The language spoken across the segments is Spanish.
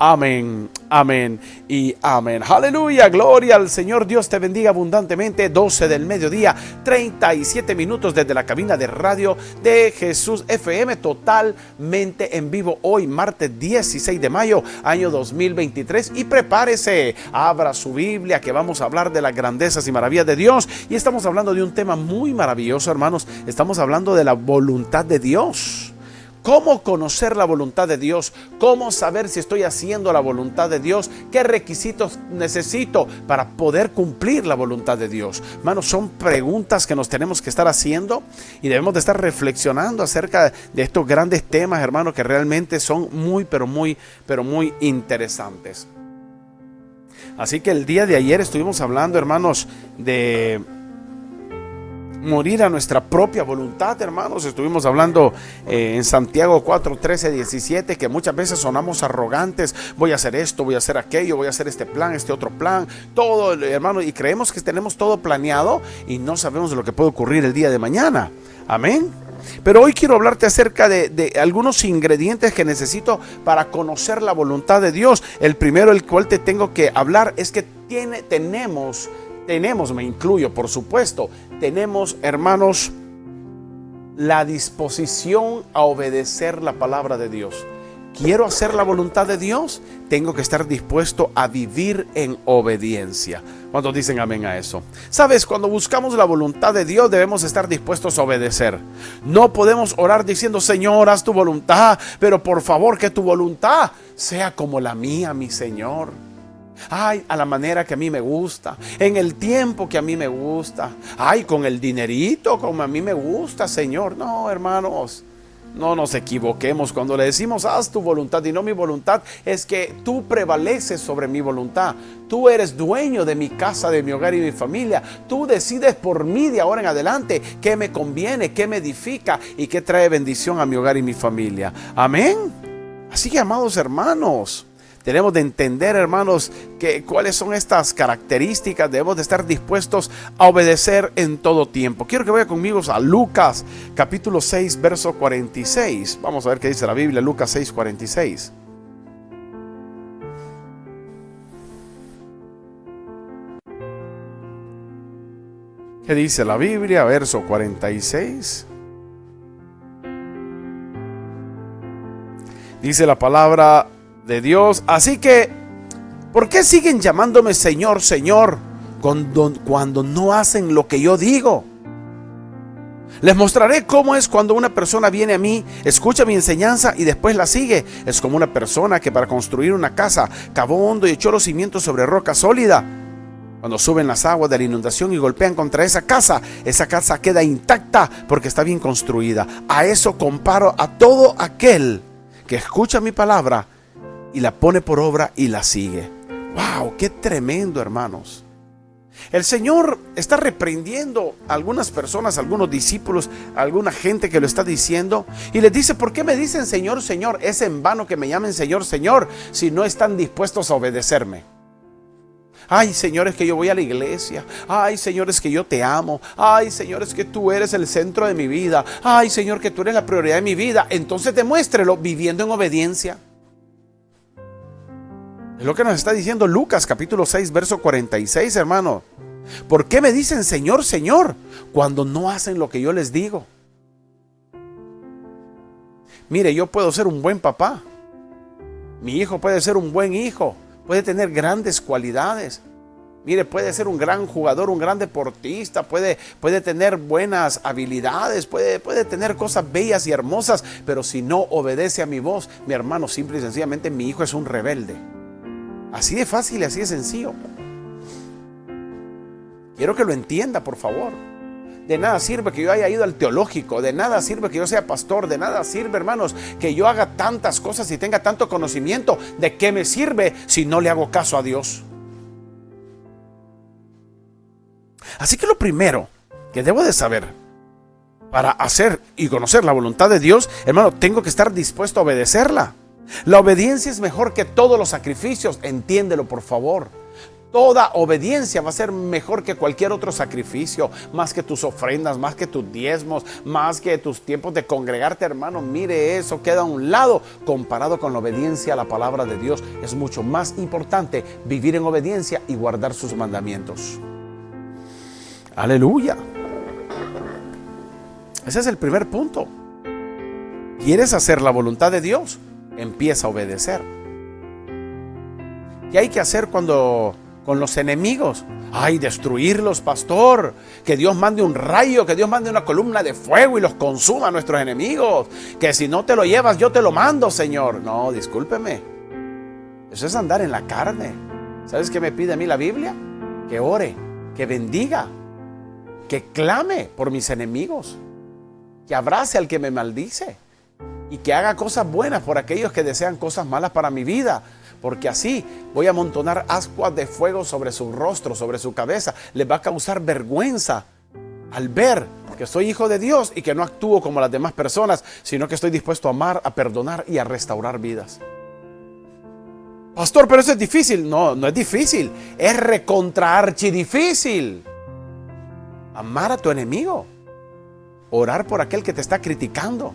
Amén, amén y amén. Aleluya, gloria al Señor. Dios te bendiga abundantemente. 12 del mediodía, 37 minutos desde la cabina de radio de Jesús FM, totalmente en vivo. Hoy, martes 16 de mayo, año 2023. Y prepárese, abra su Biblia, que vamos a hablar de las grandezas y maravillas de Dios. Y estamos hablando de un tema muy maravilloso, hermanos. Estamos hablando de la voluntad de Dios. ¿Cómo conocer la voluntad de Dios? ¿Cómo saber si estoy haciendo la voluntad de Dios? ¿Qué requisitos necesito para poder cumplir la voluntad de Dios? Hermanos, son preguntas que nos tenemos que estar haciendo y debemos de estar reflexionando acerca de estos grandes temas, hermanos, que realmente son muy interesantes. Así que el día de ayer estuvimos hablando, hermanos, de morir a nuestra propia voluntad, hermanos. Estuvimos hablando en Santiago 4, 13, 17, que muchas veces sonamos arrogantes. Voy a hacer esto, voy a hacer aquello, voy a hacer este plan, este otro plan, todo, hermanos, y creemos que tenemos todo planeado y no sabemos de lo que puede ocurrir el día de mañana. Amén. Pero hoy quiero hablarte acerca de algunos ingredientes que necesito para conocer la voluntad de Dios. El primero, el cual te tengo que hablar, es que tenemos, me incluyo, por supuesto, tenemos, hermanos, la disposición a obedecer la palabra de Dios. ¿Quiero hacer la voluntad de Dios? Tengo que estar dispuesto a vivir en obediencia. ¿Cuántos dicen amén a eso? Sabes, cuando buscamos la voluntad de Dios debemos estar dispuestos a obedecer. No podemos orar diciendo: Señor, haz tu voluntad, pero por favor que tu voluntad sea como la mía, mi Señor. Ay, a la manera que a mí me gusta, en el tiempo que a mí me gusta, ay, con el dinerito como a mí me gusta, Señor. No, hermanos, no nos equivoquemos cuando le decimos: haz tu voluntad, y no mi voluntad. Es que tú prevaleces sobre mi voluntad. Tú eres dueño de mi casa, de mi hogar y de mi familia. Tú decides por mí de ahora en adelante qué me conviene, qué me edifica y qué trae bendición a mi hogar y mi familia. Amén. Así que, amados hermanos, tenemos de entender, hermanos, que cuáles son estas características. Debemos de estar dispuestos a obedecer en todo tiempo. Quiero que vaya conmigo a Lucas capítulo 6, verso 46. Vamos a ver qué dice la Biblia. Lucas 6, 46. ¿Qué dice la Biblia? Verso 46. Dice la palabra de Dios: así que, ¿por qué siguen llamándome Señor, Señor, cuando no hacen lo que yo digo? Les mostraré cómo es cuando una persona viene a mí, escucha mi enseñanza y después la sigue. Es como una persona que para construir una casa cavó hondo y echó los cimientos sobre roca sólida. Cuando suben las aguas de la inundación y golpean contra esa casa queda intacta porque está bien construida. A eso comparo a todo aquel que escucha mi palabra y la pone por obra y la sigue. ¡Wow! ¡Qué tremendo, hermanos! El Señor está reprendiendo a algunas personas, a algunos discípulos, a alguna gente que lo está diciendo, y les dice: ¿por qué me dicen Señor, Señor? Es en vano que me llamen Señor, Señor, si no están dispuestos a obedecerme. Ay, Señor, es que yo voy a la iglesia. Ay, Señor, es que yo te amo. Ay, Señor, es que tú eres el centro de mi vida. Ay, Señor, que tú eres la prioridad de mi vida. Entonces demuéstrelo viviendo en obediencia. Es lo que nos está diciendo Lucas capítulo 6, verso 46, hermano. ¿Por qué me dicen Señor, Señor, cuando no hacen lo que yo les digo? Mire, yo puedo ser un buen papá. Mi hijo puede ser un buen hijo. Puede tener grandes cualidades. Mire, puede ser un gran jugador, un gran deportista, puede tener buenas habilidades, puede tener cosas bellas y hermosas, pero si no obedece a mi voz, mi hermano, simple y sencillamente mi hijo es un rebelde. Así de fácil y así de sencillo. Quiero que lo entienda, por favor. De nada sirve que yo haya ido al teológico, de nada sirve que yo sea pastor, de nada sirve, hermanos, que yo haga tantas cosas y tenga tanto conocimiento. ¿De qué me sirve si no le hago caso a Dios? Así que lo primero que debo de saber para hacer y conocer la voluntad de Dios, hermano, tengo que estar dispuesto a obedecerla. La obediencia es mejor que todos los sacrificios, entiéndelo, por favor. Toda obediencia va a ser mejor que cualquier otro sacrificio, más que tus ofrendas, más que tus diezmos, más que tus tiempos de congregarte, hermano. Mire, eso queda a un lado comparado con la obediencia a la palabra de Dios. Es mucho más importante vivir en obediencia y guardar sus mandamientos. Aleluya. Ese es el primer punto. ¿Quieres hacer la voluntad de Dios? Empieza a obedecer. ¿Qué hay que hacer cuando con los enemigos? Ay, destruirlos, pastor. Que Dios mande un rayo, que Dios mande una columna de fuego y los consuma a nuestros enemigos. Que si no te lo llevas, yo te lo mando, Señor. No, discúlpeme. Eso es andar en la carne. ¿Sabes qué me pide a mí la Biblia? Que ore, que bendiga, que clame por mis enemigos, que abrace al que me maldice y que haga cosas buenas por aquellos que desean cosas malas para mi vida. Porque así voy a amontonar ascuas de fuego sobre su rostro, sobre su cabeza. Les va a causar vergüenza al ver que soy hijo de Dios y que no actúo como las demás personas, sino que estoy dispuesto a amar, a perdonar y a restaurar vidas. Pastor, pero eso es difícil. No, no es difícil. Es recontra archidifícil. Amar a tu enemigo. Orar por aquel que te está criticando.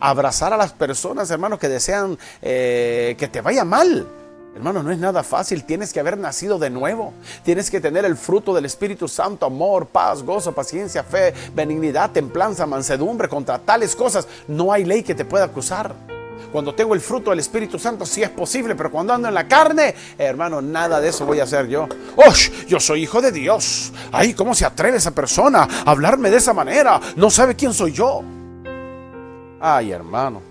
Abrazar a las personas, hermanos, que desean que te vaya mal. Hermano, no es nada fácil. Tienes que haber nacido de nuevo. Tienes que tener el fruto del Espíritu Santo: amor, paz, gozo, paciencia, fe, benignidad, templanza, mansedumbre. Contra tales cosas no hay ley que te pueda acusar. Cuando tengo el fruto del Espíritu Santo, sí es posible, pero cuando ando en la carne, hermano, nada de eso voy a hacer yo. ¡Oh! Yo soy hijo de Dios. Ay, ¿cómo se atreve esa persona a hablarme de esa manera? No sabe quién soy yo. Ay, hermano,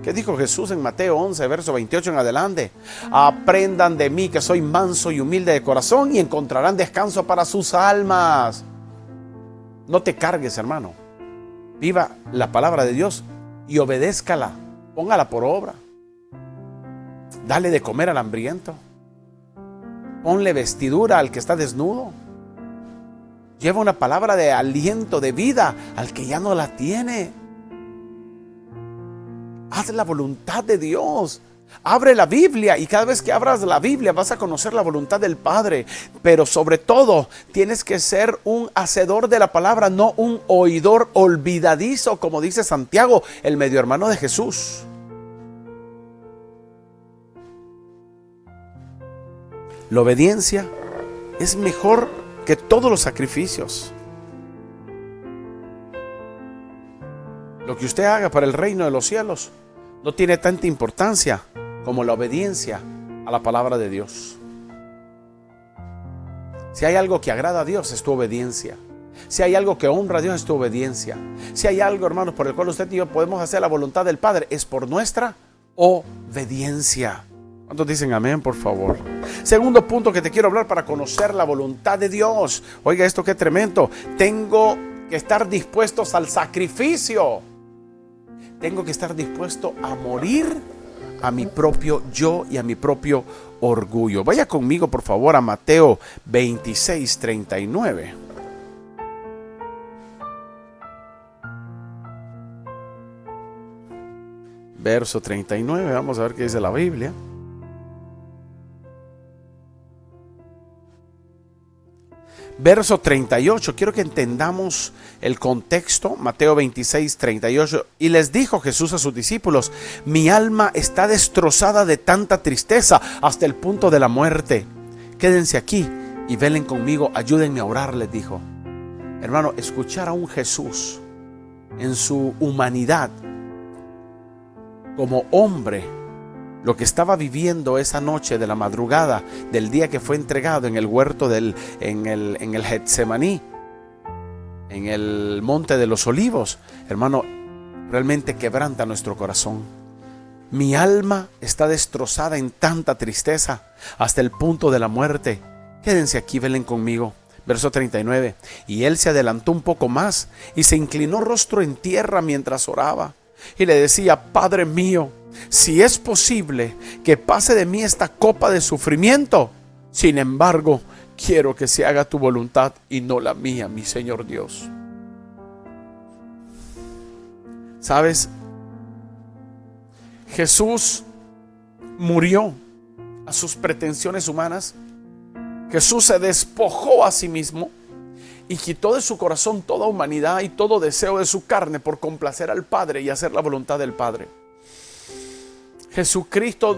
¿qué dijo Jesús en Mateo 11, verso 28 en adelante? Aprendan de mí, que soy manso y humilde de corazón, y encontrarán descanso para sus almas. No te cargues, hermano. Viva la palabra de Dios y obedézcala. Póngala por obra. Dale de comer al hambriento. Ponle vestidura al que está desnudo. Lleva una palabra de aliento, de vida al que ya no la tiene. Haz la voluntad de Dios. Abre la Biblia y cada vez que abras la Biblia vas a conocer la voluntad del Padre. Pero sobre todo tienes que ser un hacedor de la palabra, no un oidor olvidadizo, como dice Santiago, el medio hermano de Jesús. La obediencia es mejor que todos los sacrificios. Lo que usted haga para el reino de los cielos no tiene tanta importancia como la obediencia a la palabra de Dios. Si hay algo que agrada a Dios, es tu obediencia. Si hay algo que honra a Dios, es tu obediencia. Si hay algo, hermanos, por el cual usted y yo podemos hacer la voluntad del Padre, es por nuestra obediencia. ¿Cuántos dicen amén, por favor? Segundo punto que te quiero hablar para conocer la voluntad de Dios. Oiga esto, qué tremendo. Tengo que estar dispuestos al sacrificio. Tengo que estar dispuesto a morir a mi propio yo y a mi propio orgullo. Vaya conmigo, por favor, a Mateo 26, 39. Verso 39, vamos a ver qué dice la Biblia. Verso 38, quiero que entendamos el contexto. Mateo 26, 38. Y les dijo Jesús a sus discípulos: mi alma está destrozada de tanta tristeza hasta el punto de la muerte. Quédense aquí y velen conmigo, ayúdenme a orar, les dijo. Hermano, escuchar a un Jesús en su humanidad, como hombre, lo que estaba viviendo esa noche de la madrugada del día que fue entregado en el huerto en el Getsemaní, en el monte de los olivos, hermano, realmente quebranta nuestro corazón. Mi alma está destrozada en tanta tristeza hasta el punto de la muerte. Quédense aquí, velen conmigo. Verso 39. Y él se adelantó un poco más y se inclinó rostro en tierra mientras oraba. Y le decía: Padre mío, si es posible que pase de mí esta copa de sufrimiento, sin embargo, quiero que se haga tu voluntad y no la mía, mi Señor Dios. ¿Sabes? Jesús murió a sus pretensiones humanas. Jesús se despojó a sí mismo y quitó de su corazón toda humanidad y todo deseo de su carne por complacer al Padre y hacer la voluntad del Padre. Jesucristo,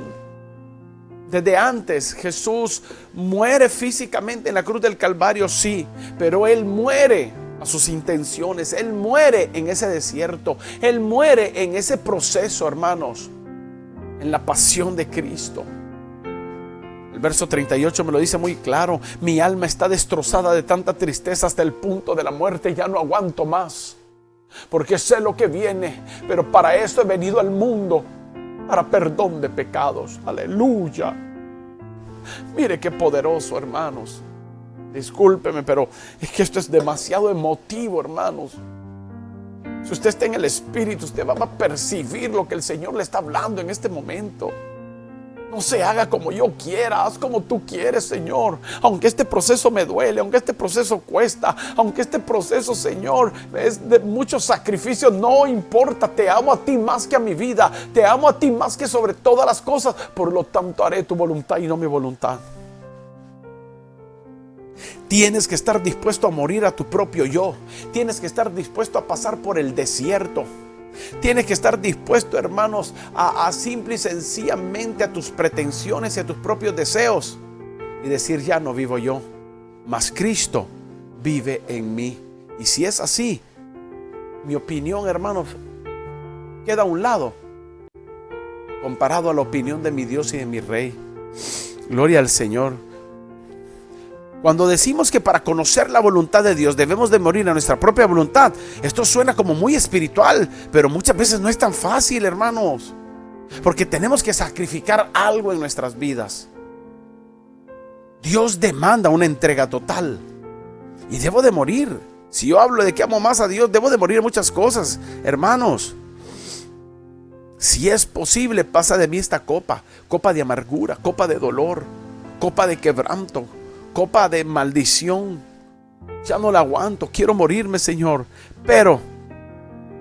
desde antes, Jesús muere físicamente en la cruz del Calvario, sí, pero Él muere a sus intenciones. Él muere en ese desierto. Él muere en ese proceso, hermanos, en la pasión de Cristo. El verso 38 me lo dice muy claro: mi alma está destrozada de tanta tristeza hasta el punto de la muerte. Ya no aguanto más, porque sé lo que viene, pero para esto he venido al mundo, para perdón de pecados. Aleluya. Mire qué poderoso, hermanos. Discúlpeme, pero es que esto es demasiado emotivo, hermanos. Si usted está en el Espíritu, usted va a percibir lo que el Señor le está hablando en este momento. No se haga como yo quiera, haz como tú quieres, Señor. Aunque este proceso me duele, aunque este proceso cuesta, aunque este proceso, Señor, es de mucho sacrificio, no importa. Te amo a ti más que a mi vida. Te amo a ti más que sobre todas las cosas. Por lo tanto, haré tu voluntad y no mi voluntad. Tienes que estar dispuesto a morir a tu propio yo. Tienes que estar dispuesto a pasar por el desierto. Tienes que estar dispuesto, hermanos, a simple y sencillamente a tus pretensiones y a tus propios deseos y decir: ya no vivo yo, mas Cristo vive en mí. Y si es así, mi opinión, hermanos, queda a un lado comparado a la opinión de mi Dios y de mi Rey. Gloria al Señor. Cuando decimos que para conocer la voluntad de Dios debemos de morir a nuestra propia voluntad, esto suena como muy espiritual, pero muchas veces no es tan fácil, hermanos, porque tenemos que sacrificar algo en nuestras vidas. Dios demanda una entrega total y debo de morir. Si yo hablo de que amo más a Dios, debo de morir muchas cosas, hermanos. Si es posible, pasa de mí esta copa de amargura, copa de dolor, copa de quebranto, copa de maldición. Ya no la aguanto, quiero morirme, Señor. Pero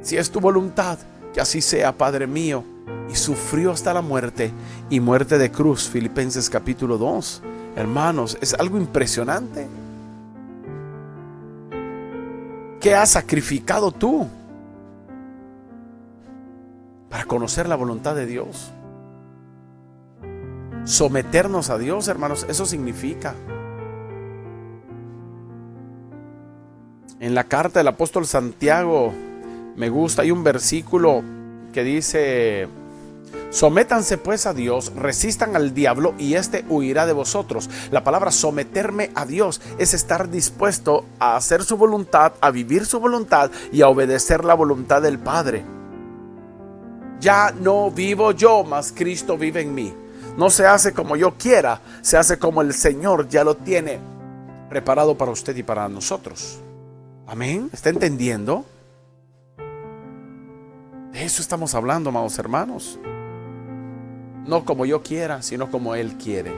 si es tu voluntad, que así sea, Padre mío. Y sufrió hasta la muerte, y muerte de cruz. Filipenses capítulo 2. Hermanos, es algo impresionante. ¿Qué has sacrificado tú para conocer la voluntad de Dios? Someternos a Dios, hermanos, eso significa. En la carta del apóstol Santiago, me gusta, hay un versículo que dice: sométanse pues a Dios, resistan al diablo y éste huirá de vosotros. La palabra someterme a Dios es estar dispuesto a hacer su voluntad, a vivir su voluntad y a obedecer la voluntad del Padre. Ya no vivo yo, mas Cristo vive en mí. No se hace como yo quiera, se hace como el Señor ya lo tiene preparado para usted y para nosotros. Amén. ¿Está entendiendo? De eso estamos hablando, amados hermanos. No como yo quiera, sino como Él quiere.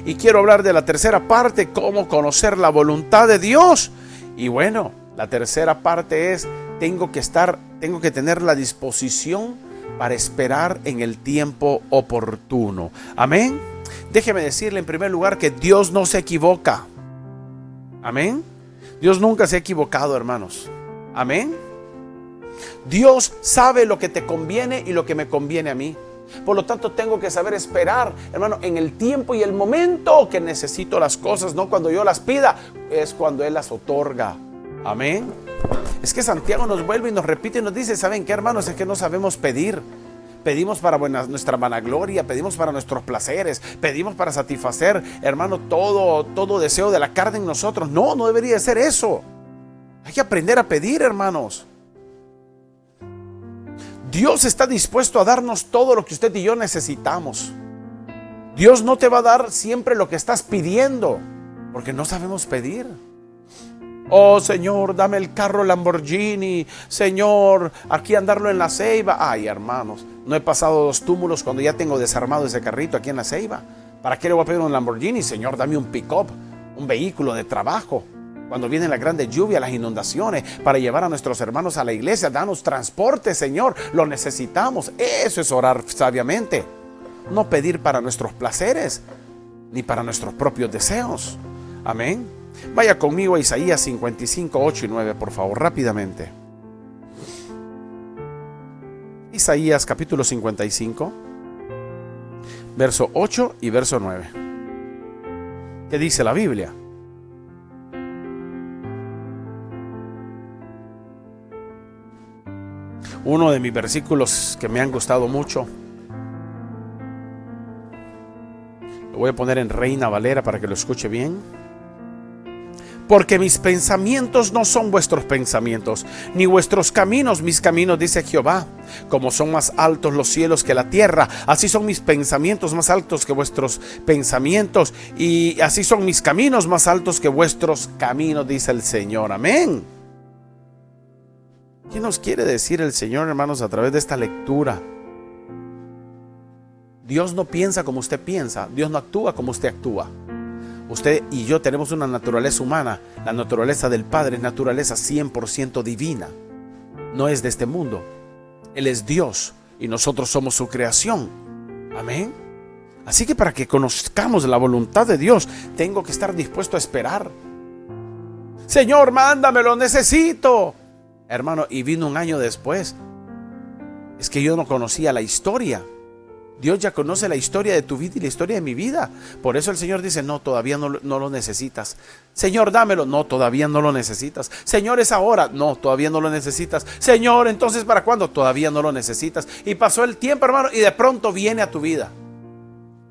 Y quiero hablar de la tercera parte: cómo conocer la voluntad de Dios. Y bueno, la tercera parte es: tengo que tener la disposición para esperar en el tiempo oportuno. Amén. Déjeme decirle en primer lugar que Dios no se equivoca. Amén. Dios nunca se ha equivocado, hermanos. Amén. Dios sabe lo que te conviene y lo que me conviene a mí. Por lo tanto, tengo que saber esperar, hermano, en el tiempo y el momento que necesito las cosas, no cuando yo las pida, es cuando Él las otorga. Amén. Es que Santiago nos vuelve y nos repite y nos dice: ¿saben qué, hermanos? Es que no sabemos pedir. Pedimos para nuestra vanagloria, pedimos para nuestros placeres, pedimos para satisfacer, hermano, todo deseo de la carne en nosotros. No debería ser eso. Hay que aprender a pedir, hermanos. Dios está dispuesto a darnos todo lo que usted y yo necesitamos. Dios no te va a dar siempre lo que estás pidiendo, porque no sabemos pedir. Oh, Señor, dame el carro Lamborghini. Señor, aquí andarlo en La Ceiba. Ay, hermanos, no he pasado 2 túmulos cuando ya tengo desarmado ese carrito aquí en La Ceiba. ¿Para qué le voy a pedir un Lamborghini? Señor, dame un pick-up, un vehículo de trabajo. Cuando vienen las grandes lluvias, las inundaciones, para llevar a nuestros hermanos a la iglesia, danos transporte, Señor. Lo necesitamos. Eso es orar sabiamente. No pedir para nuestros placeres, ni para nuestros propios deseos. Amén. Vaya conmigo a Isaías 55, 8 y 9, por favor, rápidamente. Isaías capítulo 55, verso 8 y verso 9. ¿Qué dice la Biblia? Uno de mis versículos que me han gustado mucho. Lo voy a poner en Reina Valera para que lo escuche bien. Porque mis pensamientos no son vuestros pensamientos, ni vuestros caminos mis caminos, dice Jehová. Como son más altos los cielos que la tierra, así son mis pensamientos más altos que vuestros pensamientos, y así son mis caminos más altos que vuestros caminos, dice el Señor. Amén. ¿Qué nos quiere decir el Señor, hermanos, a través de esta lectura? Dios no piensa como usted piensa, Dios no actúa como usted actúa. Usted y yo tenemos una naturaleza humana. La naturaleza del Padre es naturaleza 100% divina. No es de este mundo. Él es Dios y nosotros somos su creación. Amén. Así que para que conozcamos la voluntad de Dios, tengo que estar dispuesto a esperar. Señor, mándamelo, necesito. Hermano, y vino un año después. Es que yo no conocía la historia. Dios ya conoce la historia de tu vida y la historia de mi vida. Por eso el Señor dice, no, todavía no lo necesitas. Señor, dámelo. No, todavía no lo necesitas. Señor, es ahora. No, todavía no lo necesitas. Señor, entonces ¿para cuándo? Todavía no lo necesitas. Y pasó el tiempo, hermano, y de pronto viene a tu vida.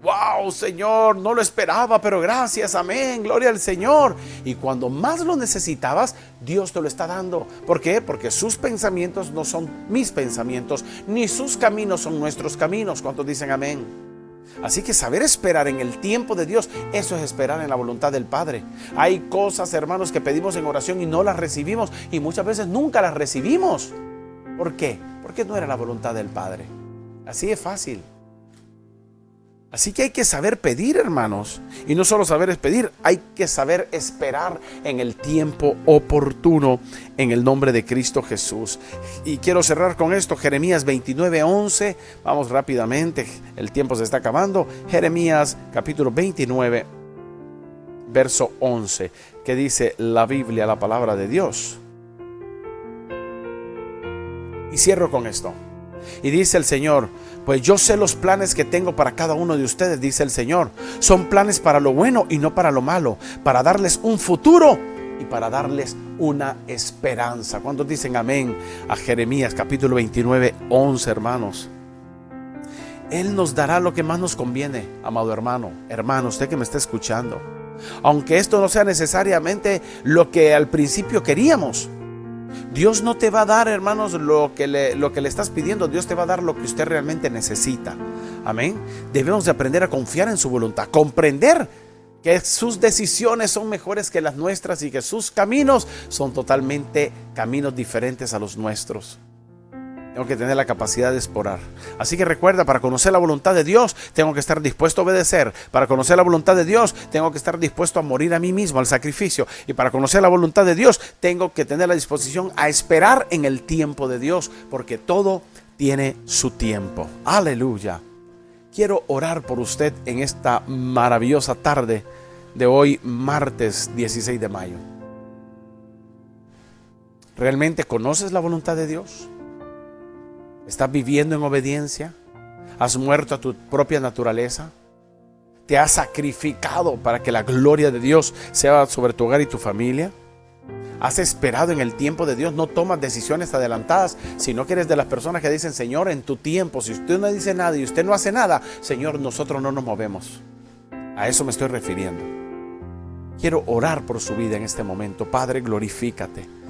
Wow, Señor, no lo esperaba, pero gracias, amén, gloria al Señor. Y cuando más lo necesitabas, Dios te lo está dando. ¿Por qué? Porque sus pensamientos no son mis pensamientos, ni sus caminos son nuestros caminos. ¿Cuántos dicen amén? Así que saber esperar en el tiempo de Dios, eso es esperar en la voluntad del Padre. Hay cosas, hermanos, que pedimos en oración y no las recibimos, y muchas veces nunca las recibimos. ¿Por qué? Porque no era la voluntad del Padre. Así es fácil. Así que hay que saber pedir, hermanos. Y no solo saber pedir, hay que saber esperar en el tiempo oportuno, en el nombre de Cristo Jesús. Y quiero cerrar con esto, Jeremías 29:11. Vamos rápidamente, el tiempo se está acabando. Jeremías capítulo 29, verso 11. Que dice la Biblia, la palabra de Dios. Y cierro con esto. Y dice el Señor, pues yo sé los planes que tengo para cada uno de ustedes, dice el Señor. Son planes para lo bueno y no para lo malo, para darles un futuro y para darles una esperanza. ¿Cuántos dicen amén a Jeremías capítulo 29, 11, hermanos? Él nos dará lo que más nos conviene, amado hermano, usted que me está escuchando. Aunque esto no sea necesariamente lo que al principio queríamos, Dios no te va a dar, hermanos, lo que le estás pidiendo. Dios te va a dar lo que usted realmente necesita. Amén. Debemos de aprender a confiar en su voluntad, comprender que sus decisiones son mejores que las nuestras y que sus caminos son totalmente caminos diferentes a los nuestros. Tengo que tener la capacidad de explorar. Así que recuerda, para conocer la voluntad de Dios, tengo que estar dispuesto a obedecer. Para conocer la voluntad de Dios, tengo que estar dispuesto a morir a mí mismo, al sacrificio. Y para conocer la voluntad de Dios, tengo que tener la disposición a esperar en el tiempo de Dios, porque todo tiene su tiempo. Aleluya. Quiero orar por usted en esta maravillosa tarde de hoy, martes 16 de mayo. ¿Realmente conoces la voluntad de Dios? ¿Estás viviendo en obediencia? ¿Has muerto a tu propia naturaleza? ¿Te has sacrificado para que la gloria de Dios sea sobre tu hogar y tu familia? ¿Has esperado en el tiempo de Dios? No tomas decisiones adelantadas, sino que eres de las personas que dicen, Señor, en tu tiempo, si usted no dice nada y usted no hace nada, Señor, nosotros no nos movemos. A eso me estoy refiriendo. Quiero orar por su vida en este momento. Padre, glorifícate.